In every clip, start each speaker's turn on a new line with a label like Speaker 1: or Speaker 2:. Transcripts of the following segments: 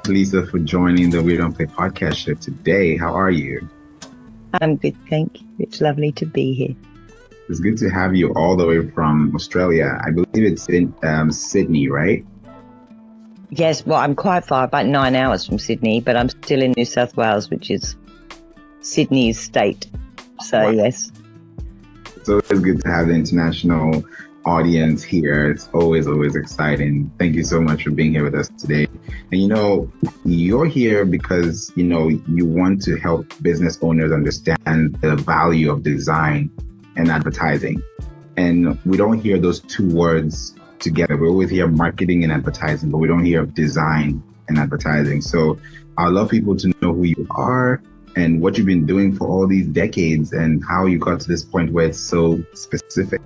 Speaker 1: Lisa, for joining the We Don't Play podcast show today. How are you?
Speaker 2: I'm good, thank you. It's lovely to be here.
Speaker 1: It's good to have you all the way from Australia. I believe it's in Sydney, right?
Speaker 2: Yes, well, I'm quite far, about 9 hours from Sydney, but I'm still in New South Wales, which is Sydney's state. So, wow. Yes.
Speaker 1: It's always good to have the international audience here. It's always exciting. Thank you so much for being here with us today. And you're here because you want to help business owners understand the value of design and advertising. And we don't hear those two words together. We always hear marketing and advertising, but we don't hear of design and advertising. So I'd love people to know who you are and what you've been doing for all these decades and how you got to this point where it's so specific.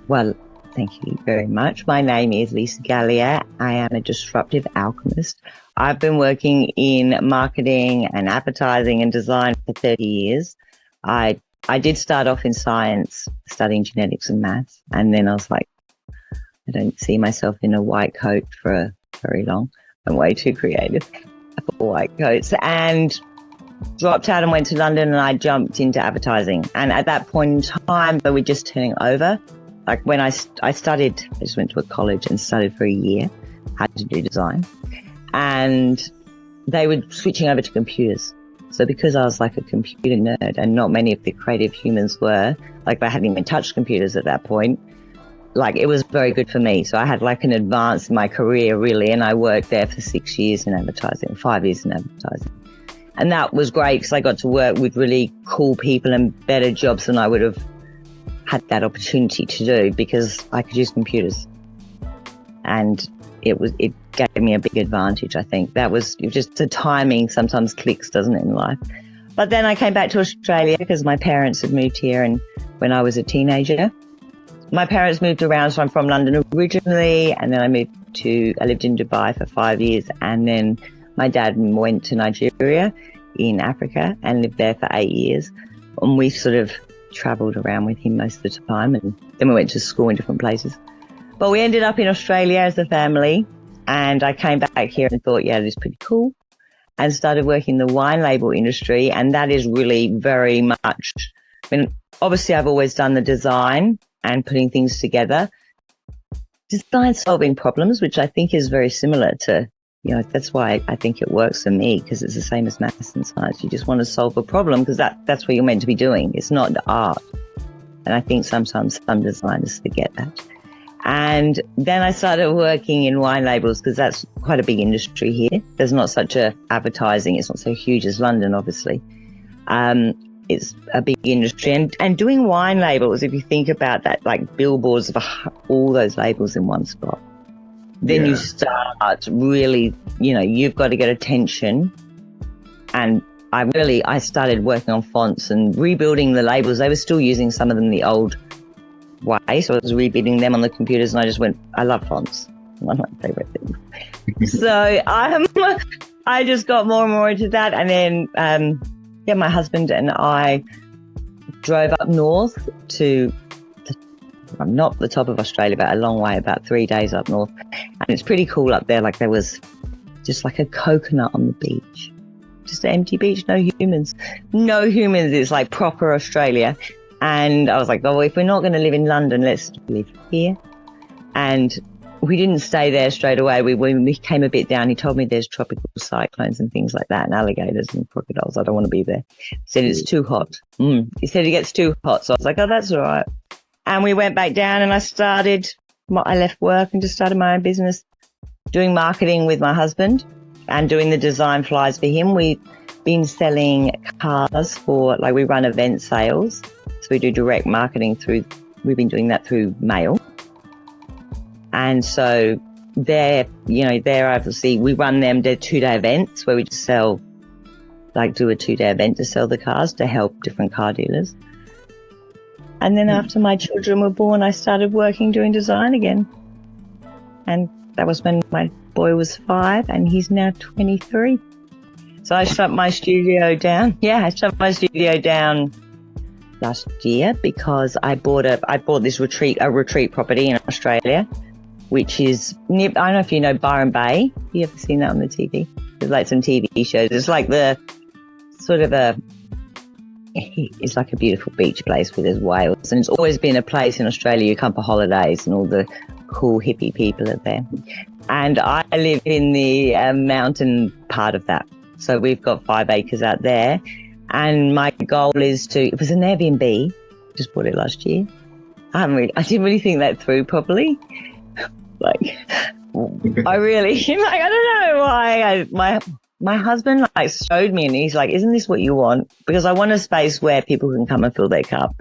Speaker 2: Well, thank you very much. My name is Lisa Galea. I am a disruptive alchemist. I've been working in marketing and advertising and design for 30 years. I did start off in science, studying genetics and maths, and then I was like, I don't see myself in a white coat for very long. I'm way too creative for white coats, and dropped out and went to London, and I jumped into advertising. And at that point in time, we were just turning over. Like when I studied, I just went to a college and studied for a year, had to do design, and they were switching over to computers. So because I was like a computer nerd and not many of the creative humans were, like they hadn't even touched computers at that point, like it was very good for me. So I had like an advance in my career really, and I worked there for 6 years in advertising, 5 years in advertising. And that was great because I got to work with really cool people and better jobs than I would have had that opportunity to do because I could use computers. And it gave me a big advantage, I think. It was just the timing sometimes clicks, doesn't it, in life? But then I came back to Australia because my parents had moved here, and when I was a teenager. My parents moved around, so I'm from London originally, and then I lived in Dubai for 5 years, and then my dad went to Nigeria in Africa and lived there for 8 years. And we sort of travelled around with him most of the time, and then we went to school in different places. But we ended up in Australia as a family, and I came back here and thought, yeah, it is pretty cool, and started working in the wine label industry. And that is really very much, obviously I've always done the design and putting things together, design solving problems, which I think is very similar to, that's why I think it works for me, because it's the same as maths and science. You just want to solve a problem because that's what you're meant to be doing. It's not the art. And I think sometimes some designers forget that. And then I started working in wine labels because that's quite a big industry here. There's not such a advertising. It's not so huge as London, obviously. It's a big industry. And doing wine labels, if you think about that, like billboards of all those labels in one spot, then you start really, you've got to get attention. And I started working on fonts and rebuilding the labels. They were still using some of them the old way, so I was rebuilding them on the computers, and I just went, I love fonts. One of my favorite things. So I just got more and more into that. And then, my husband and I drove up north to not the top of Australia, but a long way, about 3 days up north. And it's pretty cool up there. Like there was just like a coconut on the beach, just an empty beach, no humans. It's like proper Australia. And I was like, oh, if we're not going to live in London, let's live here. And we didn't stay there straight away. When we came a bit down, he told me there's tropical cyclones and things like that, and alligators and crocodiles. I don't want to be there. He said it's too hot. He said it gets too hot. So I was like, oh, that's all right. And we went back down, and I left work and just started my own business, doing marketing with my husband and doing the design flyers for him. We've been selling cars we run event sales. So we do direct marketing we've been doing that through mail. And so they're obviously, we run them, they're 2-day events where we just do a 2-day event to sell the cars to help different car dealers. And then after my children were born, I started working doing design again. And that was when my boy was 5 and he's now 23. So I shut my studio down. Yeah, I shut my studio down last year because I bought this retreat property in Australia which is near, I don't know if you know Byron Bay. Have you ever seen that on the TV? There's like some TV shows. It's like the sort of it's like a beautiful beach place where there's whales. And it's always been a place in Australia you come for holidays and all the cool hippie people are there. And I live in the mountain part of that. So we've got 5 acres out there. And my goal is it was an Airbnb, just bought it last year. I didn't really think that through properly. Like, I don't know why. My husband showed me and he's like, isn't this what you want? Because I want a space where people can come and fill their cup.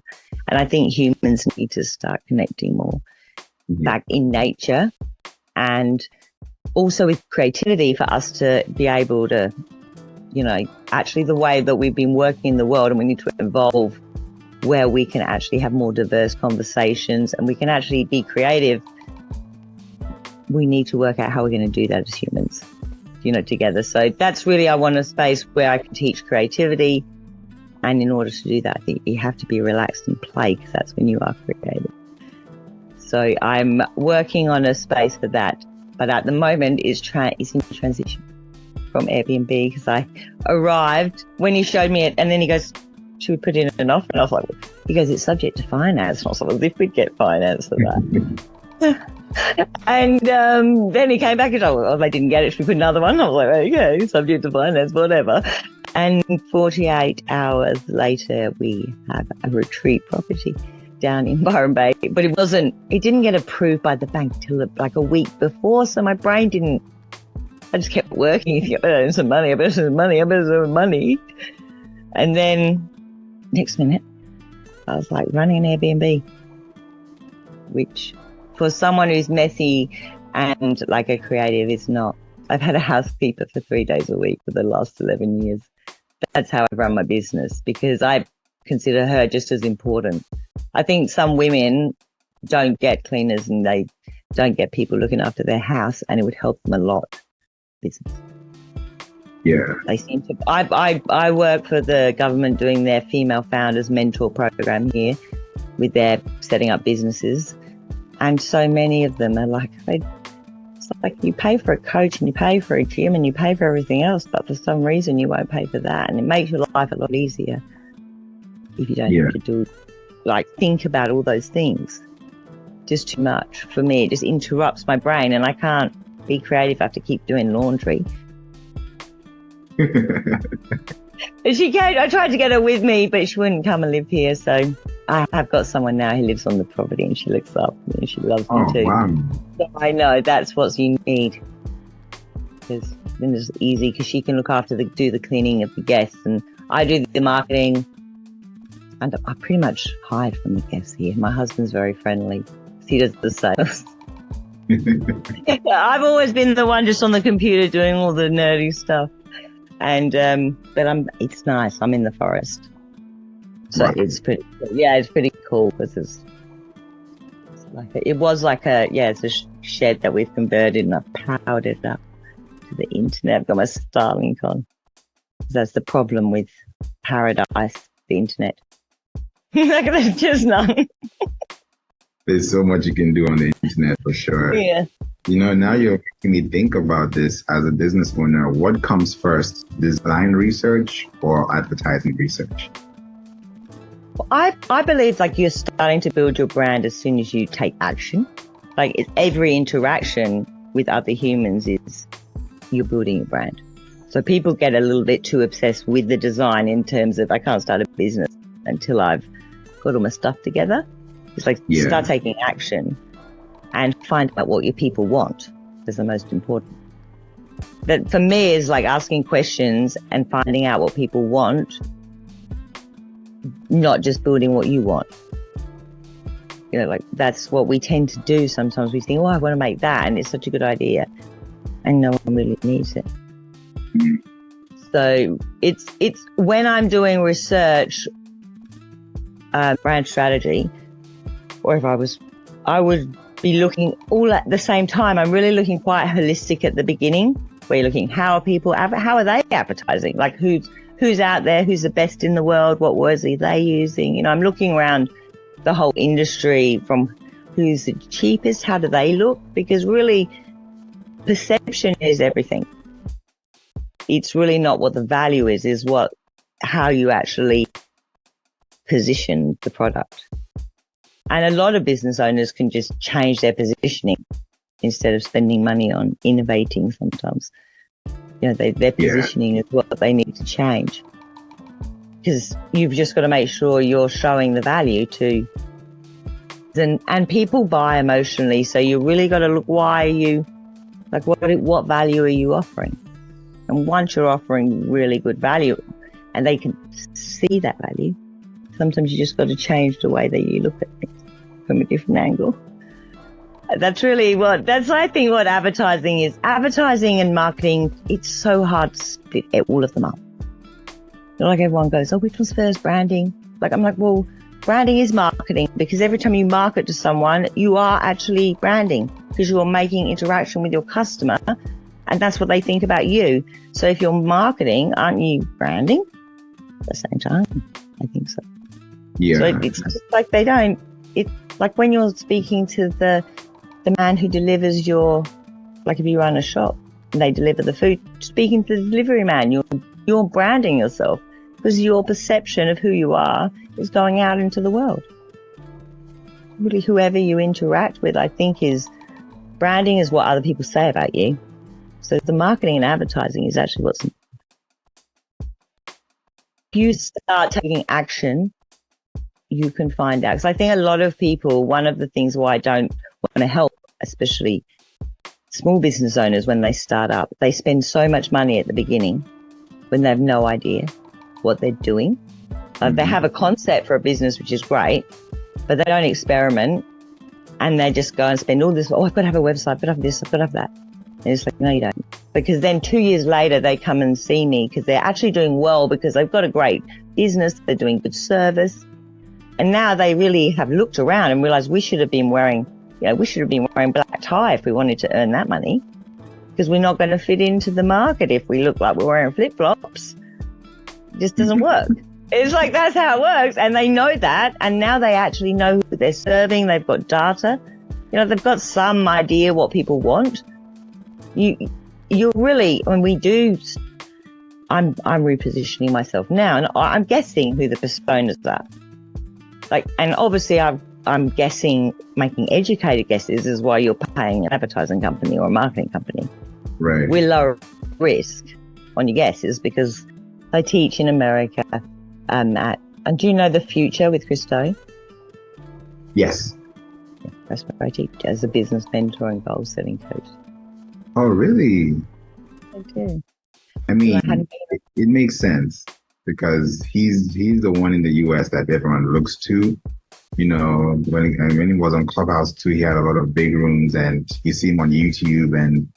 Speaker 2: And I think humans need to start connecting more back in nature and also with creativity for us to be able to, actually the way that we've been working in the world, and we need to evolve where we can actually have more diverse conversations and we can actually be creative. We need to work out how we're going to do that as humans, together. So that's really, I want a space where I can teach creativity. And in order to do that, I think you have to be relaxed and play, because that's when you are creative. So I'm working on a space for that. But at the moment, it's in transition from Airbnb, because I arrived when he showed me it, and then he goes, should we put in an offer? And I was like, he goes, it's subject to finance. And I was like, well, if we'd get finance for that. And then he came back and said, oh, they didn't get it. Should we put another one? I was like, okay, subject to finance, whatever. And 48 hours later, we have a retreat property down in Byron Bay. But it didn't get approved by the bank till like a week before. So my brain I just kept working. I better earn some money. I better earn money. And then next minute, I was like running an Airbnb, which for someone who's messy and like a creative is not. I've had a housekeeper for 3 days a week for the last 11 years. That's how I run my business, because I consider her just as important. I think some women don't get cleaners and they don't get people looking after their house, and it would help them a lot. Business.
Speaker 1: Yeah.
Speaker 2: They seem to. I work for the government doing their female founders mentor program here with their setting up businesses. And so many of them are like, it's like you pay for a coach and you pay for a gym and you pay for everything else, but for some reason you won't pay for that. And it makes your life a lot easier if you don't have to think about all those things. Just too much for me. It just interrupts my brain and I can't be creative. I have to keep doing laundry. And she came, I tried to get her with me, but she wouldn't come and live here. So I have got someone now who lives on the property and she looks after me and she loves me too. Wow. So I know that's what you need. Because then it's easy, because she can look after do the cleaning of the guests and I do the marketing. And I pretty much hide from the guests here. My husband's very friendly. He does the sales. I've always been the one just on the computer doing all the nerdy stuff. And but it's nice. I'm in the forest, so it's pretty. Yeah, it's pretty cool because it's a shed that we've converted, and I've powered it up to the internet. I've got my Starlink on. That's the problem with paradise, the internet. There's just none.
Speaker 1: There's so much you can do on the internet for sure.
Speaker 2: Yeah.
Speaker 1: Now you're making me think about this as a business owner. What comes first, design research or advertising research?
Speaker 2: I believe you're starting to build your brand as soon as you take action. Every interaction with other humans is you're building a brand. So people get a little bit too obsessed with the design in terms of I can't start a business until I've got all my stuff together. It's start taking action and find out what your people want is the most important. That for me is asking questions and finding out what people want, not just building what you want. That's what we tend to do sometimes. We think, I want to make that, and it's such a good idea, and no one really needs it. So it's when I'm doing research, brand strategy, or if I would be looking all at the same time. I'm really looking quite holistic at the beginning, where you're looking, how are they advertising? Who's out there? Who's the best in the world? What words are they using? I'm looking around the whole industry from who's the cheapest, how do they look? Because really, perception is everything. It's really not what the value is how you actually position the product. And a lot of business owners can just change their positioning instead of spending money on innovating sometimes. Their positioning is what they need to change. Because you've just got to make sure you're showing the value to, and people buy emotionally. So you really got to look, why are you, like what value are you offering? And once you're offering really good value and they can see that value, sometimes you just got to change the way that you look at things from a different angle. That's I think what advertising is. Advertising and marketing, it's so hard to split all of them up. Like everyone goes, oh, which one's first? Branding. I'm like, well, branding is marketing, because every time you market to someone, you are actually branding, because you're making interaction with your customer, and that's what they think about you. So if you're marketing, aren't you branding at the same time? I think so.
Speaker 1: Yeah.
Speaker 2: So it's just like it's like when you're speaking to the man who delivers if you run a shop and they deliver the food, speaking to the delivery man, you're branding yourself, because your perception of who you are is going out into the world. Really, whoever you interact with, I think, branding is what other people say about you. So the marketing and advertising is actually what's important. If you start taking action, you can find out. Because I think a lot of people, one of the things why I don't want to help, especially small business owners, when they start up, they spend so much money at the beginning when they have no idea what they're doing. They have a concept for a business, which is great, but they don't experiment, and they just go and spend all this. Oh, I've got to have a website, I've got to have this, I've got to have that. And it's like, no, you don't. Because then 2 years later, they come and see me because they're actually doing well, because they've got a great business, they're doing good service. And now they really have looked around and realized we should have been wearing black tie if we wanted to earn that money, because we're not going to fit into the market if we look like we're wearing flip-flops. It just doesn't work. It's like, that's how it works. And they know that. And now they actually know who they're serving. They've got data. They've got some idea what people want. You're really, when we do, I'm repositioning myself now, and I'm guessing who the personas are. And obviously I'm guessing, making educated guesses is why you're paying an advertising company or a marketing company.
Speaker 1: Right.
Speaker 2: We're low risk on your guesses because I teach in America and do you know The Future with Christo?
Speaker 1: Yes.
Speaker 2: Yeah, that's what I teach as a business mentor and goal setting coach.
Speaker 1: Oh, really?
Speaker 2: I do.
Speaker 1: I mean, it makes sense, because he's the one in the US that everyone looks to. When he was on Clubhouse too, he had a lot of big rooms, and you see him on YouTube, and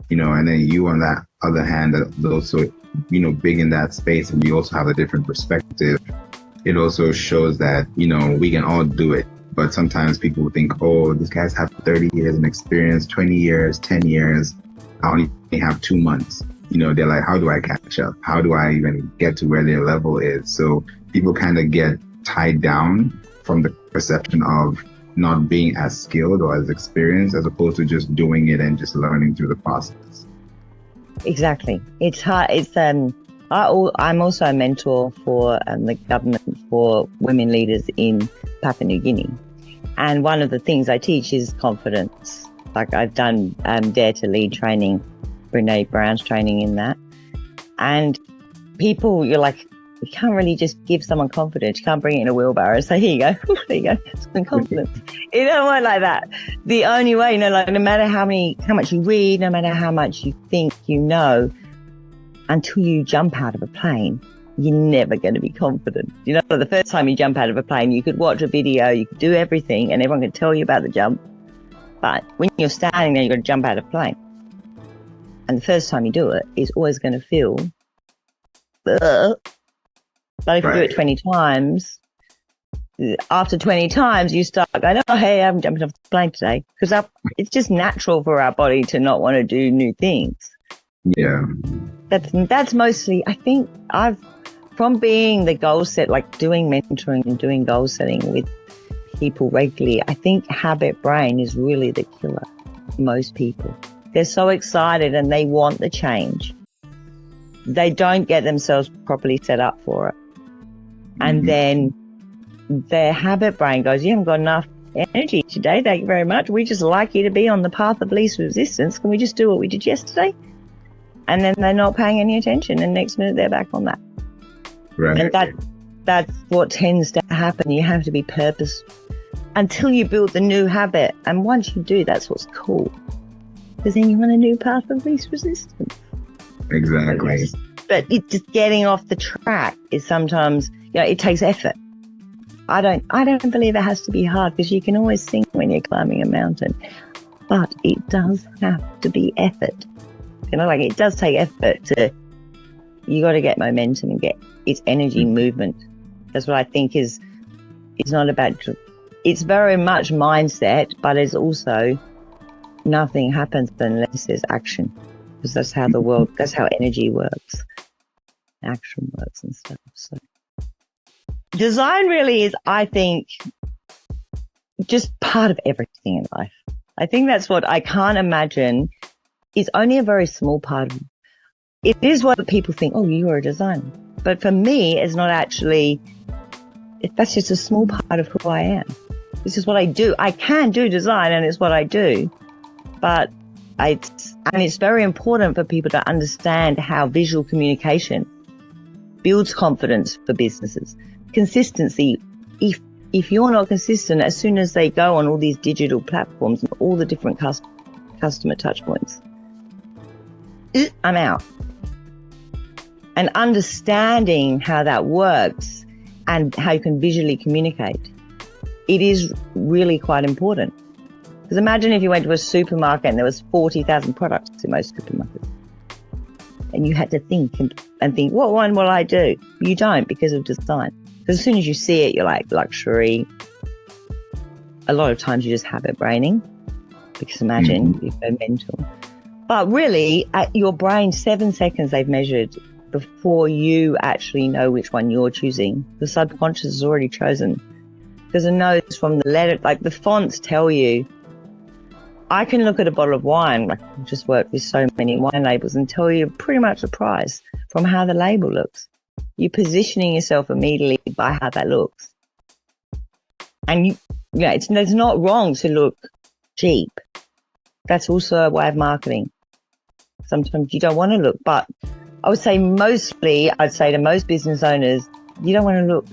Speaker 1: and then you, on that other hand, that also big in that space, and you also have a different perspective. It also shows that we can all do it. But sometimes people think, oh, these guys have 30 years of experience, 20 years, 10 years. I only have 2 months. They're like, how do I catch up? How do I even get to where their level is? So people kind of get tied down from the perception of not being as skilled or as experienced, as opposed to just doing it and just learning through the process.
Speaker 2: Exactly. It's hard. I'm also a mentor for the government for women leaders in Papua New Guinea. And one of the things I teach is confidence. I've done Dare to Lead training, Brene Brown's training in that. And people, you're like, you can't really just give someone confidence. You can't bring it in a wheelbarrow and say, here you go, there you go, some confidence. It don't work like that. The only way, no matter how much you read, no matter how much you think until you jump out of a plane, you're never going to be confident. The first time you jump out of a plane, you could watch a video, you could do everything, and everyone can tell you about the jump. But when you're standing there, you've got to jump out of a plane. And the first time you do it, it's always going to feel, ugh. But if you do it 20 times, after 20 times, you start going, oh, hey, I'm jumping off the plane today. Because it's just natural for our body to not want to do new things.
Speaker 1: Yeah.
Speaker 2: That's mostly, I think from being the goal set, like doing mentoring and doing goal setting with people regularly, I think habit brain is really the killer. Most people, they're so excited and they want the change. They don't get themselves properly set up for it. And then their habit brain goes, you haven't got enough energy today, thank you very much. We just like you to be on the path of least resistance. Can we just do what we did yesterday? And then they're not paying any attention, and next minute they're back on that.
Speaker 1: Right.
Speaker 2: And that's what tends to happen. You have to be purposeful until you build the new habit. And once you do, that's what's cool. Because then you're on a new path of least resistance.
Speaker 1: Exactly.
Speaker 2: But it's just getting off the track is sometimes, it takes effort. I don't believe it has to be hard, because you can always sing when you're climbing a mountain. But it does have to be effort. It does take effort you got to get momentum and get its energy movement. That's what I think it's not about, it's very much mindset, but it's also nothing happens unless there's action, because that's how energy works. Action works and stuff. So design really is, I think, just part of everything in life. I think that's what I can't imagine is only a very small part of it. Is what people think, oh, you are a designer. But for me, it's not actually, that's just a small part of who I am. This is what I do. I can do design, and it's what I do. But it's very important for people to understand how visual communication builds confidence for businesses. Consistency. If you're not consistent, as soon as they go on all these digital platforms and all the different customer touch points, I'm out. And understanding how that works and how you can visually communicate, it is really quite important. Because imagine if you went to a supermarket and there was 40,000 products in most supermarkets, and you had to think and think, what one will I do? You don't, because of design. Because as soon as you see it, you're like, luxury. A lot of times you just habit braining, because imagine you go mental. But really, at your brain, 7 seconds they've measured before you actually know which one you're choosing. The subconscious has already chosen, because it knows from the letter, like the fonts tell you. I can look at a bottle of wine, like I've just worked with so many wine labels, and tell you pretty much the price from how the label looks. You're positioning yourself immediately by how that looks. And it's not wrong to look cheap. That's also a way of marketing. Sometimes you don't want to look, but I would say I'd say to most business owners, you don't want to look,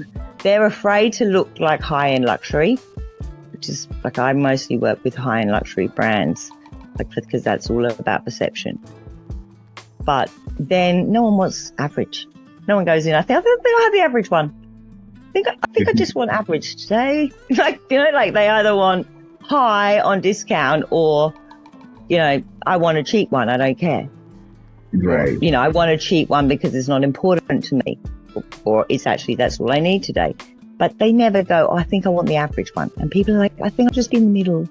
Speaker 2: they're afraid to look like high-end luxury, which is like, I mostly work with high-end luxury brands, because that's all about perception. But then no one wants average. No one goes in, I think I'll have the average one. I think I just want average today. They either want high on discount or, I want a cheap one. I don't care.
Speaker 1: Right.
Speaker 2: I want a cheap one because it's not important to me, or it's actually, that's all I need today. But they never go, I think I want the average one. And people are like, I think I'll just be in the middle.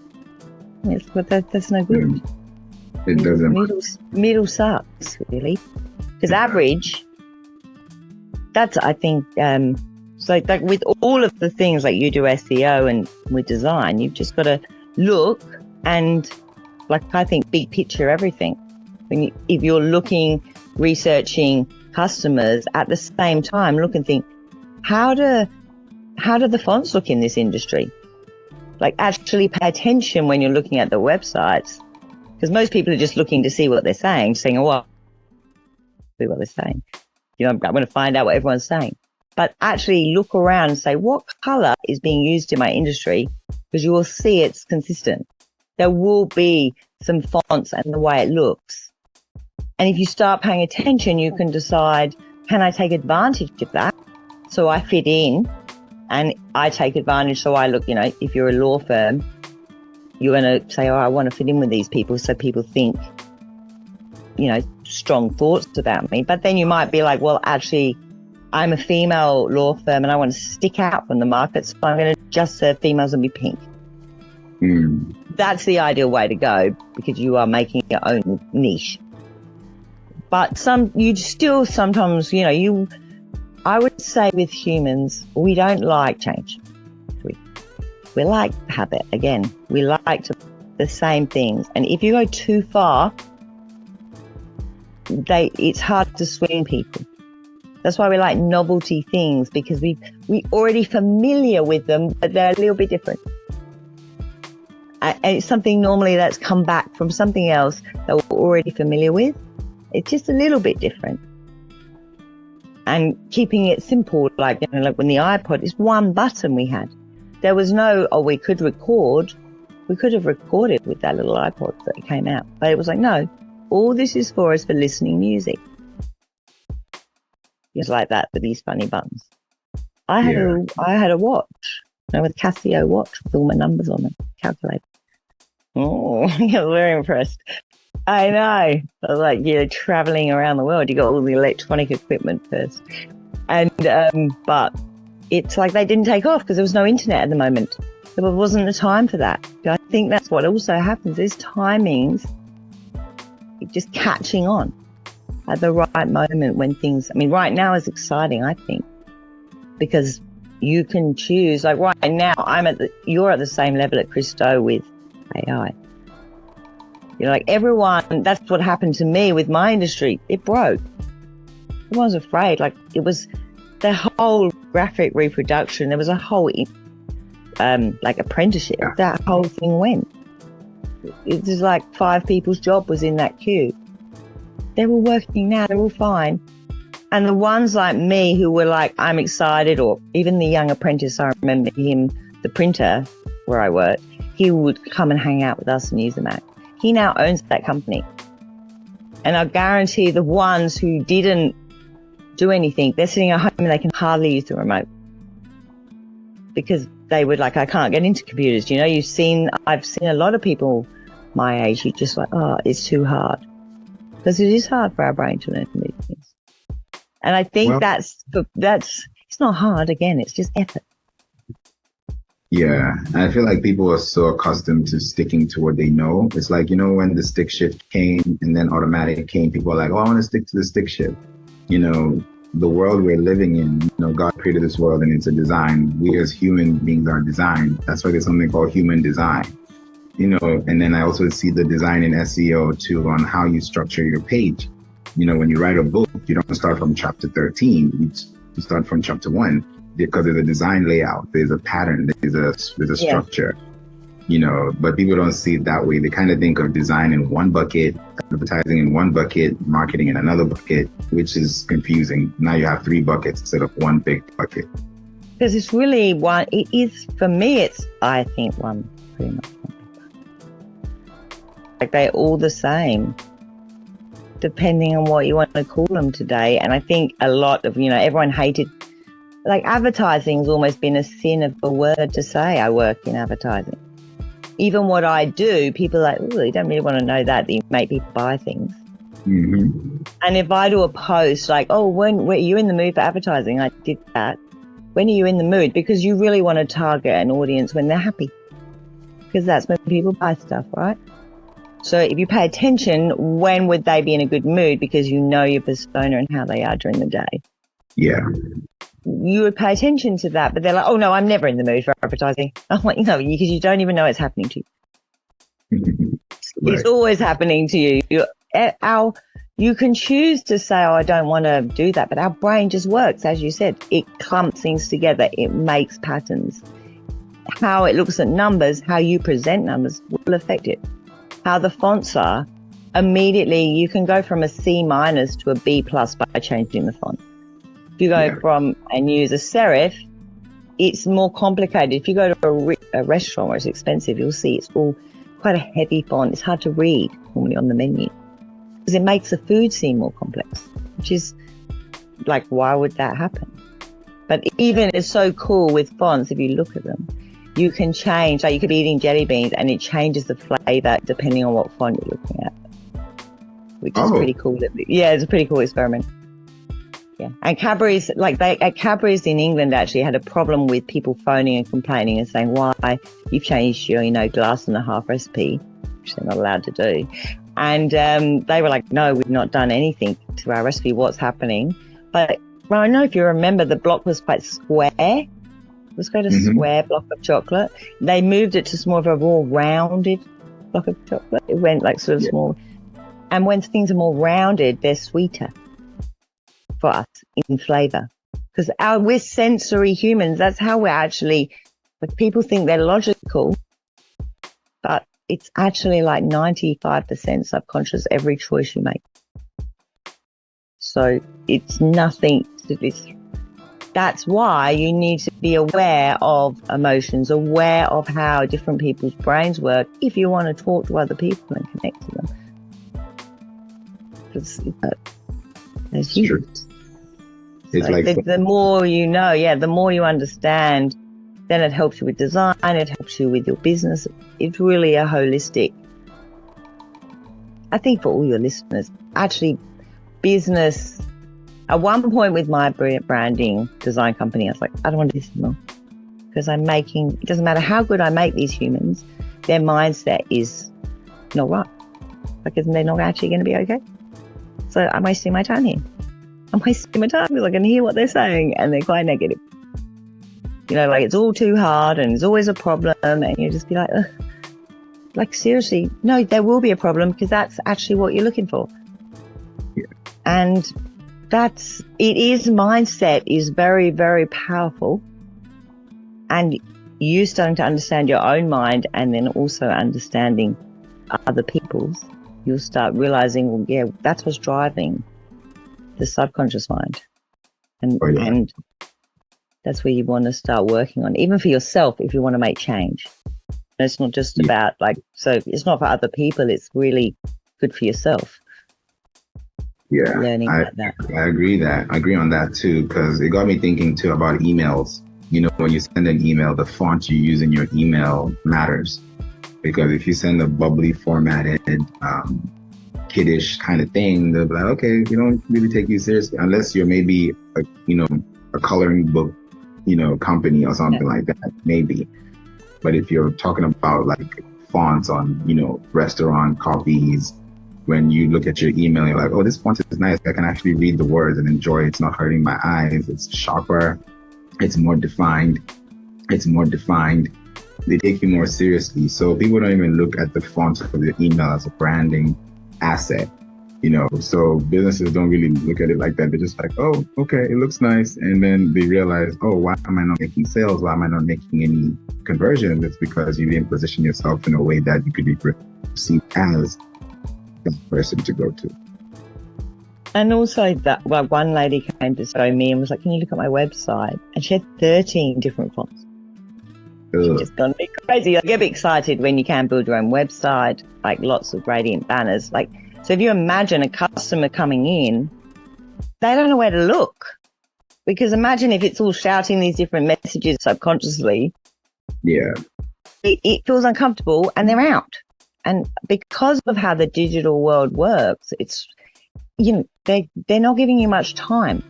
Speaker 2: That's no good.
Speaker 1: It doesn't.
Speaker 2: Middle sucks, really. Because average, that's, I think, so like with all of the things like you do SEO and with design, you've just got to look and, I think, big picture everything. If you're researching customers at the same time, look and think, how do the fonts look in this industry? Actually pay attention when you're looking at the websites, because most people are just looking to see what they're saying, see what they're saying. I'm going to find out what everyone's saying. But actually look around and say, what color is being used in my industry? Because you will see it's consistent. There will be some fonts and the way it looks. And if you start paying attention, you can decide, can I take advantage of that? So I fit in and I take advantage. So I look, if you're a law firm, you're going to say, I want to fit in with these people. So people think, strong thoughts about me. But then you might be like, well, actually, I'm a female law firm and I want to stick out from the market. So I'm going to just serve females and be pink. That's the ideal way to go, because you are making your own niche. But you still sometimes, I would say with humans, we don't like change. We like habit again. We like to the same things. And if you go too far, it's hard to swing people. That's why we like novelty things, because we already familiar with them, but they're a little bit different. And it's something normally that's come back from something else that we're already familiar with. It's just a little bit different. And keeping it simple, like when the iPod is one button we had. There was no, we could record. We could have recorded with that little iPod that came out. But it was like, no, all this is for is for listening music. It's like that with these funny buttons. I had a watch, with a Casio watch with all my numbers on it, calculator. Oh, I was very impressed. I know. I was like, traveling around the world, you got all the electronic equipment first. And, but it's like they didn't take off because there was no internet at the moment. There wasn't the time for that. I think that's what also happens is timings, just catching on at the right moment when things, right now is exciting, I think, because you can choose, like right now, you're at the same level at Christo with AI. Like everyone, that's what happened to me with my industry. It broke. Everyone was afraid. Like it was the whole graphic reproduction. There was a whole, apprenticeship. Yeah. That whole thing went. It was like 5 people's job was in that queue. They're all working now. They're all fine. And the ones like me who were like, I'm excited, or even the young apprentice, I remember him, the printer where I worked, he would come and hang out with us and use the Mac. He now owns that company. And I guarantee the ones who didn't do anything, they're sitting at home and they can hardly use the remote. Because they would like, I can't get into computers. I've seen a lot of people my age who just like, it's too hard. Because it is hard for our brain to learn these things. And I think that's it's not hard, again, it's just effort.
Speaker 1: Yeah, and I feel like people are so accustomed to sticking to what they know. It's like, when the stick shift came and then automatic came, people are like, I want to stick to the stick shift. The world we're living in, God created this world and it's a design. We as human beings are designed. That's why there's something called human design. And then I also see the design in SEO too on how you structure your page. When you write a book, you don't start from chapter 13. You start from chapter 1 because there's a design layout, there's a pattern, there's a structure. But people don't see it that way. They kind of think of design in one bucket, advertising in one bucket, marketing in another bucket, which is confusing. Now you have 3 buckets instead of one big bucket.
Speaker 2: Because it's really one, it is, for me, it's, I think, one, pretty much. Like they're all the same, depending on what you want to call them today. And I think a lot of, everyone hated, like advertising's almost been a sin of a word to say, I work in advertising. Even what I do, people are like, oh, you don't really want to know that you make people buy things.
Speaker 1: Mm-hmm.
Speaker 2: And if I do a post like, when are you in the mood for advertising? I did that. When are you in the mood? Because you really want to target an audience when they're happy. Because that's when people buy stuff, right? So if you pay attention, when would they be in a good mood? Because you know your persona and how they are during the day.
Speaker 1: Yeah.
Speaker 2: You would pay attention to that, but they're like, oh no, I'm never in the mood for advertising. I'm like, because you don't even know it's happening to you. Right. It's always happening to you. You can choose to say, I don't want to do that, but our brain just works, as you said. It clumps things together. It makes patterns. How it looks at numbers, how you present numbers will affect it. How the fonts are, immediately you can go from a C- to a B+ by changing the font. If you go from and use a serif, it's more complicated. If you go to a restaurant where it's expensive, you'll see it's all quite a heavy font. It's hard to read normally on the menu because it makes the food seem more complex, which is like, why would that happen? But even it's so cool with fonts, if you look at them, you can change, like you could be eating jelly beans and it changes the flavor depending on what font you're looking at, which is pretty cool. Yeah, it's a pretty cool experiment. Yeah. And Cadbury's, at Cadbury's in England actually had a problem with people phoning and complaining and saying, why you've changed your, glass and a half recipe, which they're not allowed to do. And they were like, no, we've not done anything to our recipe. What's happening? But I don't know if you remember, the block was quite square. was quite a square block of chocolate. They moved it to more of a more rounded block of chocolate. It went like sort of small. And when things are more rounded, they're sweeter for us in flavour. Because we're sensory humans. That's how we're actually, like, people think they're logical, but it's actually like 95% subconscious, every choice you make. So it's nothing. That's why you need to be aware of emotions, aware of how different people's brains work if you want to talk to other people and connect to them. It's true. It's like the more you know, the more you understand, then it helps you with design, it helps you with your business. It's really a holistic. I think for all your listeners, actually, business. At one point with my branding design company, I was like, I don't want to do this anymore because it doesn't matter how good I make these humans, their mindset is not right. Like, isn't they not actually going to be okay? So I'm wasting my time here. I'm wasting my time because I can hear what they're saying and they're quite negative. Like it's all too hard and there's always a problem, and you just be like, ugh. Like, seriously, no, there will be a problem because that's actually what you're looking for. Yeah. And mindset is very, very powerful. And you starting to understand your own mind and then also understanding other people's, you'll start realizing, well, yeah, that's what's driving the subconscious mind. And that's where you want to start working on, even for yourself, if you want to make change. And it's not just about so it's not for other people, it's really good for yourself.
Speaker 1: Yeah,
Speaker 2: learning
Speaker 1: I
Speaker 2: like that.
Speaker 1: I agree on that too, because it got me thinking too about emails. When you send an email, the font you use in your email matters, because if you send a bubbly formatted, kiddish kind of thing, they'll be like, okay, we don't really take you seriously unless you're maybe a coloring book, company or something like that, maybe. But if you're talking about like fonts on, restaurant copies, when you look at your email, you're like, oh, this font is nice. I can actually read the words and enjoy it. It's not hurting my eyes. It's sharper. It's more defined. They take you more seriously. So people don't even look at the font of the email as a branding asset, So businesses don't really look at it like that. They're just like, oh, okay, it looks nice. And then they realize, oh, why am I not making sales? Why am I not making any conversion? It's because you didn't position yourself in a way that you could be perceived as the person to go to.
Speaker 2: And also one lady came to show me and was like, can you look at my website? And she had 13 different fonts. She's just gone a bit crazy. I get a bit excited when you can build your own website, like lots of gradient banners. So if you imagine a customer coming in, they don't know where to look. Because imagine if it's all shouting these different messages subconsciously.
Speaker 1: Yeah.
Speaker 2: It feels uncomfortable and they're out. And because of how the digital world works, it's, they're not giving you much time.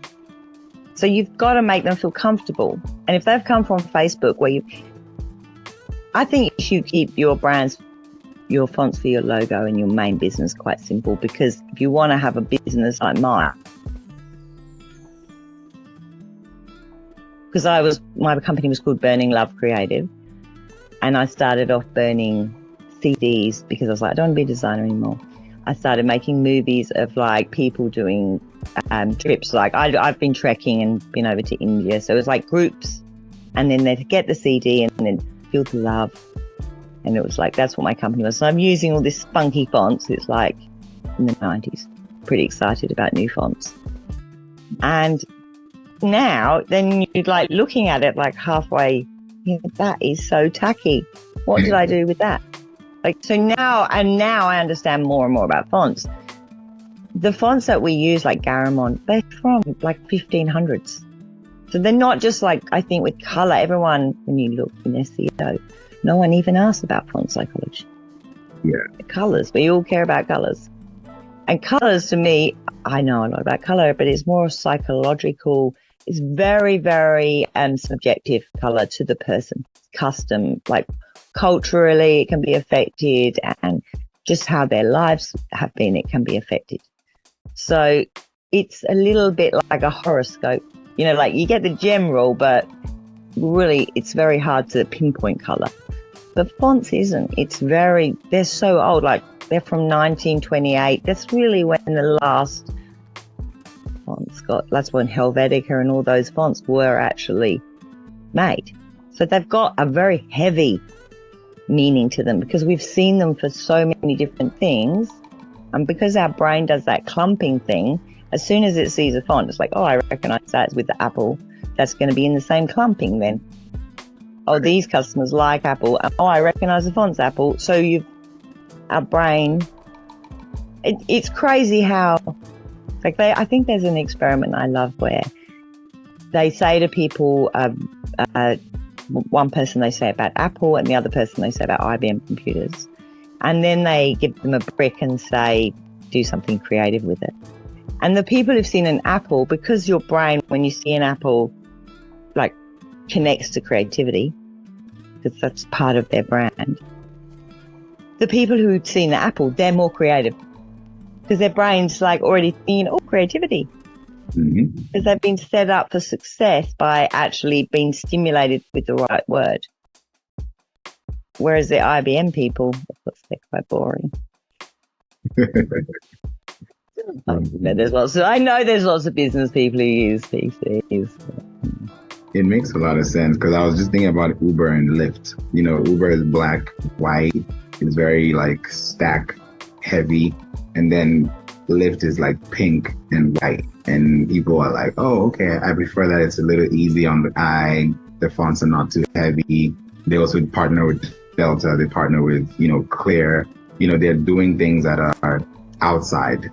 Speaker 2: So you've got to make them feel comfortable. And if they've come from Facebook I think you should keep your fonts for your logo and your main business quite simple, because if you want to have a business like mine, because my company was called Burning Love Creative, and I started off burning CDs because I was like, I don't want to be a designer anymore. I started making movies of like people doing trips. Like I've been trekking and been over to India, so it was like groups, and then they'd get the CD and then feel the love, and it was like, that's what my company was. So I'm using all this funky fonts. It's like in the 90s. Pretty excited about new fonts. And now then you're like looking at it like halfway, that is so tacky. What did I do with that? Now I understand more and more about fonts. The fonts that we use, like Garamond, they're from like 1500s. So they're not just like, I think with color, everyone, when you look in SEO, no one even asks about font psychology.
Speaker 1: Yeah.
Speaker 2: The colors, we all care about colors. And colors, to me, I know a lot about color, but it's more psychological. It's very, very subjective color to the person. Custom, like culturally, it can be affected, and just how their lives have been, it can be affected. So it's a little bit like a horoscope. Like you get the general, but it's very hard to pinpoint color. But fonts isn't. They're so old, like they're from 1928. That's really when the last fonts that's when Helvetica and all those fonts were actually made. So they've got a very heavy meaning to them because we've seen them for so many different things. And because our brain does that clumping thing, as soon as it sees a font, it's like, oh, I recognize that. It's with the Apple. That's going to be in the same clumping then. Oh, these customers like Apple. Oh, I recognize the font's Apple. So our brain, it's crazy how, I think there's an experiment I love where they say to people, one person they say about Apple and the other person they say about IBM computers. And then they give them a brick and say, do something creative with it. And the people who've seen an apple, because your brain, when you see an apple, like connects to creativity, because that's part of their brand. The people who've seen the apple, they're more creative because their brain's like already thinking, oh, creativity.
Speaker 1: Mm-hmm.
Speaker 2: Because they've been set up for success by actually being stimulated with the right word. Whereas the IBM people, of course, they're quite boring. I know there's lots of business people who use PCs.
Speaker 1: It makes a lot of sense because I was just thinking about Uber and Lyft. You know, Uber is black, white. It's very like stack heavy. And then Lyft is like pink and white. And people are like, oh, okay, I prefer that. It's a little easy on the eye. The fonts are not too heavy. They also partner with Delta. They partner with, Clear. They're doing things that are outside,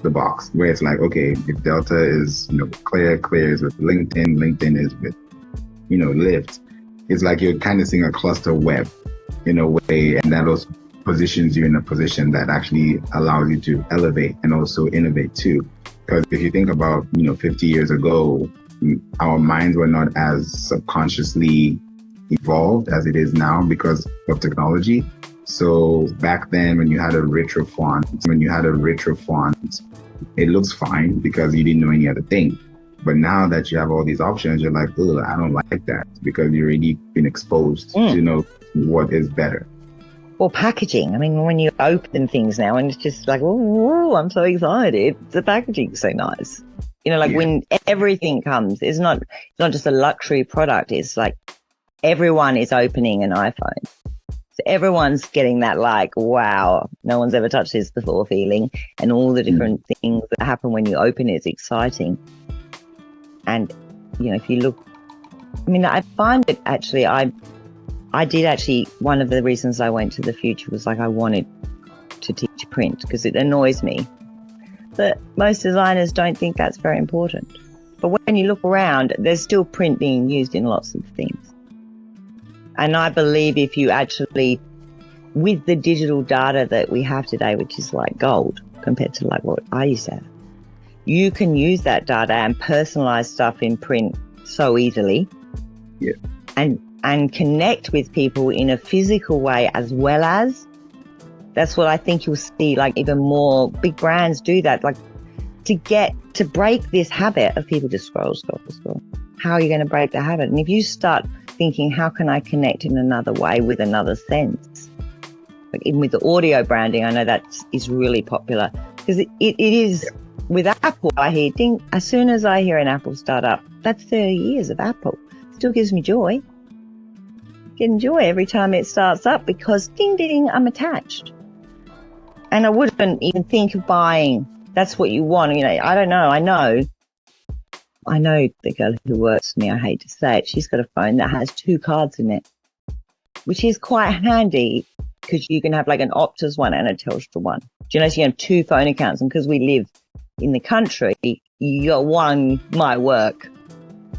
Speaker 1: the box, where it's like, okay, if Delta is, Clear is with LinkedIn is with, Lyft. It's like you're kind of seeing a cluster web in a way, and that also positions you in a position that actually allows you to elevate and also innovate too. Because if you think about, 50 years ago, our minds were not as subconsciously evolved as it is now because of technology. So back then, when you had a richer font, it looks fine because you didn't know any other thing. But now that you have all these options, you're like, oh, I don't like that because you've already been exposed to know what is better.
Speaker 2: Or packaging. I mean, when you open things now and it's just like, oh, I'm so excited. The packaging's so nice. When everything comes, it's not just a luxury product. It's like everyone is opening an iPhone. So everyone's getting that like, wow, no one's ever touched this before feeling, and all the different things that happen when you open it is exciting. And, if you look, I find it actually, I did actually, one of the reasons I went to the future was like I wanted to teach print because it annoys me. But most designers don't think that's very important. But when you look around, there's still print being used in lots of things. And I believe if you actually, with the digital data that we have today, which is like gold compared to like what I used to have, you can use that data and personalize stuff in print so easily.
Speaker 1: Yeah.
Speaker 2: And connect with people in a physical way as well as, that's what I think you'll see, like even more big brands do that, like to break this habit of people just scroll. How are you going to break the habit? And if you start thinking, how can I connect in another way with another sense? Like even with the audio branding, I know that is really popular because it is with Apple. I hear ding, as soon as I hear an Apple startup, that's 30 years of Apple. Still gives me joy. Get joy every time it starts up because ding, ding, I'm attached. And I wouldn't even think of buying. That's what you want. I don't know. I know the girl who works for me, I hate to say it, she's got a phone that has 2 cards in it, which is quite handy because you can have like an Optus one and a Telstra one. Do you know, so you have 2 phone accounts, and because we live in the country, you got one might work.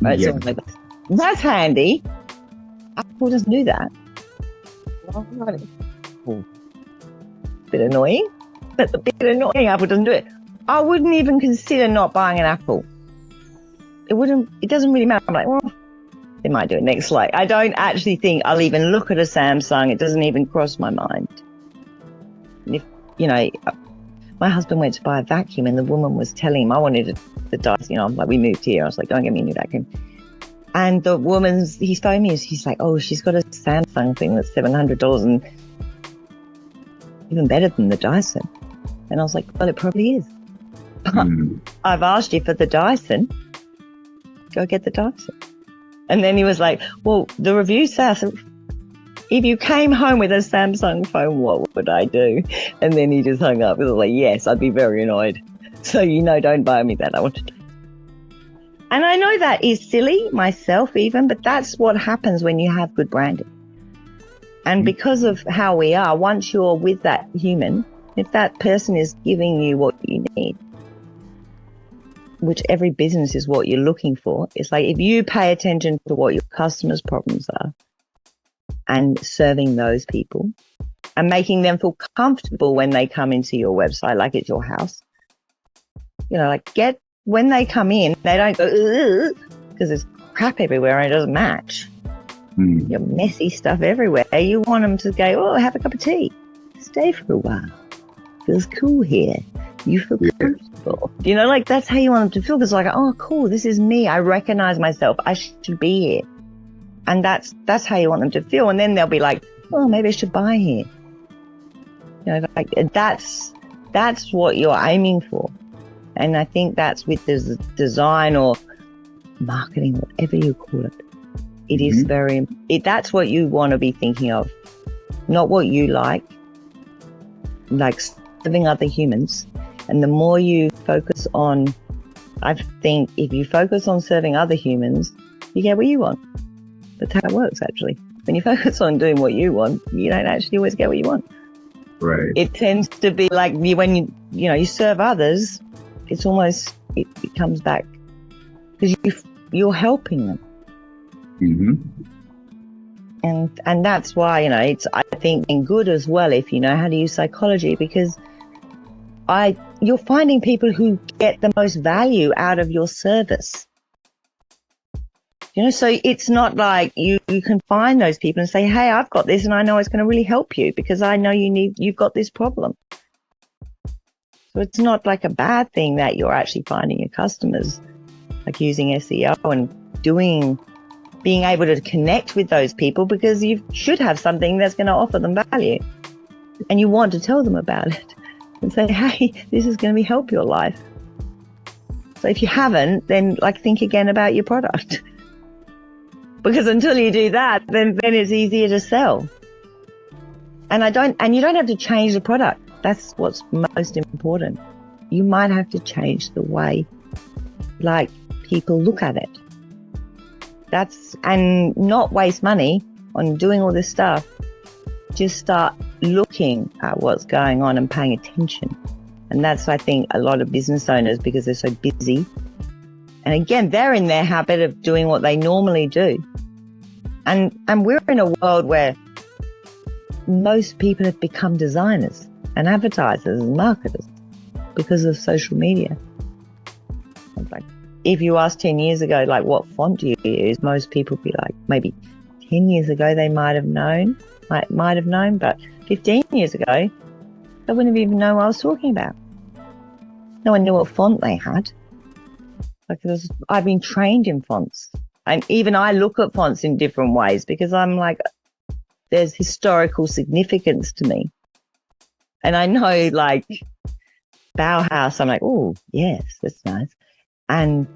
Speaker 2: Right?
Speaker 1: Yeah.
Speaker 2: So like, that's handy. Apple doesn't do that. Bit annoying. That's a bit annoying. Apple doesn't do it. I wouldn't even consider not buying an Apple. It doesn't really matter. I'm like, well, they might do it next slide. I don't actually think I'll even look at a Samsung. It doesn't even cross my mind. And if, my husband went to buy a vacuum and the woman was telling him, I wanted the Dyson, like we moved here. I was like, go and get me a new vacuum. And the he phoned me, he's like, oh, she's got a Samsung thing that's $700 and even better than the Dyson. And I was like, well, it probably is. But I've asked you for the Dyson. Go get the Dyson. And then he was like, well, the review says, if you came home with a Samsung phone, what would I do? And then he just hung up. He was like, yes, I'd be very annoyed. So, don't buy me that. I want to. And I know that is silly myself even, but that's what happens when you have good branding. And because of how we are, once you're with that human, if that person is giving you what you need, which every business is what you're looking for, it's like if you pay attention to what your customers' problems are and serving those people and making them feel comfortable when they come into your website, like it's your house, when they come in, they don't go, because there's crap everywhere and it doesn't match. You have messy stuff everywhere. You want them to go, oh, have a cup of tea. Stay for a while. Feels cool here. You feel comfortable. That's how you want them to feel. Because oh, cool, this is me. I recognize myself. I should be here. And that's how you want them to feel. And then they'll be like, oh, maybe I should buy here. That's what you're aiming for. And I think that's with the design or marketing, whatever you call it. It is that's what you want to be thinking of, not what you like serving other humans. And the more you focus on, I think if you focus on serving other humans, you get what you want. That's how it works, actually. When you focus on doing what you want, you don't actually always get what you want.
Speaker 1: Right.
Speaker 2: It tends to be like when you serve others, it's almost, it comes back because you're helping them. And that's why, it's, I think, being good as well if you know how to use psychology, because you're finding people who get the most value out of your service. So it's not like you can find those people and say, hey, I've got this and I know it's going to really help you because I know you've got this problem. So it's not like a bad thing that you're actually finding your customers, like using SEO and being able to connect with those people, because you should have something that's going to offer them value and you want to tell them about it and say, hey, this is going to help your life. So if you haven't, then think again about your product, because until you do that, then it's easier to sell. And you don't have to change the product. That's what's most important. You might have to change the way people look at it. And not waste money on doing all this stuff. Just start looking at what's going on and paying attention. And that's, I think, a lot of business owners, because they're so busy. And again, they're in their habit of doing what they normally do. And we're in a world where most people have become designers and advertisers and marketers because of social media. If you ask 10 years ago, what font do you use? Most people would be like, maybe 10 years ago they might have known, but 15 years ago, they wouldn't have even known what I was talking about. No one knew what font they had. I've been trained in fonts. And even I look at fonts in different ways because I'm like, there's historical significance to me. And I know Bauhaus, I'm like, oh, yes, that's nice. And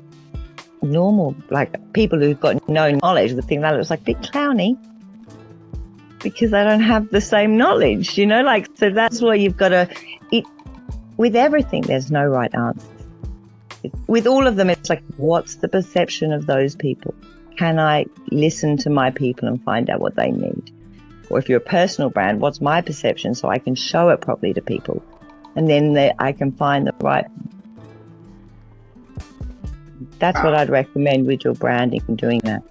Speaker 2: normal, people who've got no knowledge would think that looks like a bit clowny because they don't have the same knowledge, so that's why you've got to, with everything, there's no right answer. With all of them, it's what's the perception of those people? Can I listen to my people and find out what they need? Or if you're a personal brand, what's my perception so I can show it properly to people? And then I can find the right. That's what I'd recommend with your branding, doing that.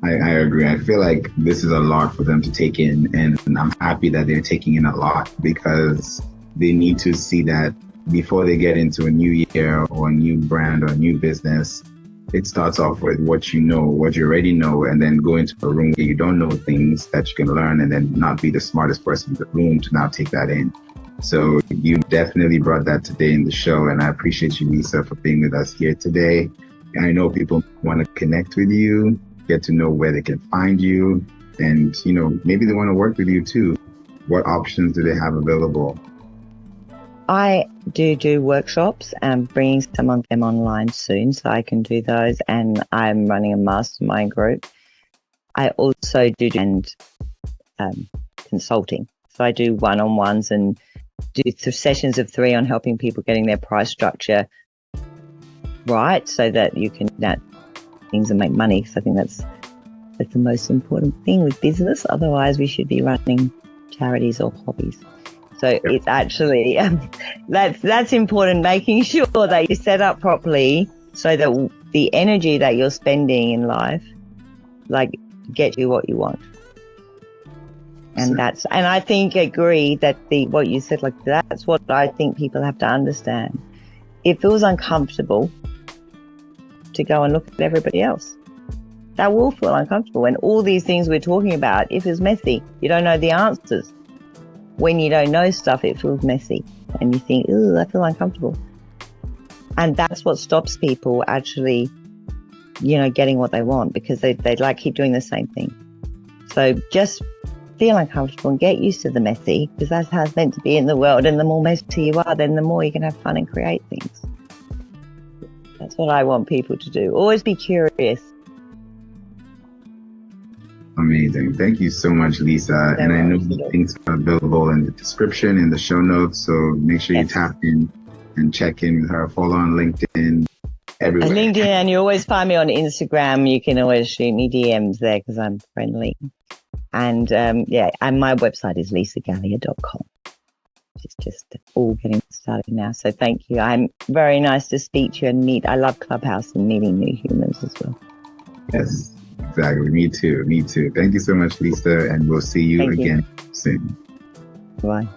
Speaker 1: I agree. I feel like this is a lot for them to take in, and I'm happy that they're taking in a lot, because they need to see that before they get into a new year or a new brand or a new business. It starts off with what you already know, and then go into a room where you don't know things that you can learn, and then not be the smartest person in the room to now take that in. So you definitely brought that today in the show, and I appreciate you, Lisa, for being with us here today. I know people want to connect with you, get to know where they can find you, and, maybe they want to work with you too. What options do they have available?
Speaker 2: I do workshops and bringing some of them online soon, so I can do those. And I'm running a mastermind group. I also do consulting. So I do one-on-ones and do sessions of 3 on helping people getting their price structure right, so that you can things and make money. So I think that's the most important thing with business. Otherwise, we should be running charities or hobbies. So it's actually that's important, making sure that you set up properly so that the energy that you're spending in life, get you what you want. And I think agree that what you said, that's what I think people have to understand. It feels uncomfortable to go and look at everybody else. That will feel uncomfortable. And all these things we're talking about, if it's messy, you don't know the answers. When you don't know stuff, it feels messy and you think, ooh, I feel uncomfortable. And that's what stops people actually, getting what they want, because they keep doing the same thing. So just feel uncomfortable and get used to the messy, because that's how it's meant to be in the world. And the more messy you are, then the more you can have fun and create things. That's what I want people to do. Always be curious.
Speaker 1: Amazing. Thank you so much, Lisa. And I know the links are available in the description, in the show notes. So make sure you tap in and check in with her. Follow on LinkedIn, everywhere.
Speaker 2: LinkedIn, and you always find me on Instagram. You can always shoot me DMs there because I'm friendly. And and my website is lisagalea.com. It's just all getting started now. So thank you. I'm very nice to speak to you and meet. I love Clubhouse and meeting new humans as well.
Speaker 1: Yes, exactly. Me too. Thank you so much, Lisa. And we'll see you again soon.
Speaker 2: Bye.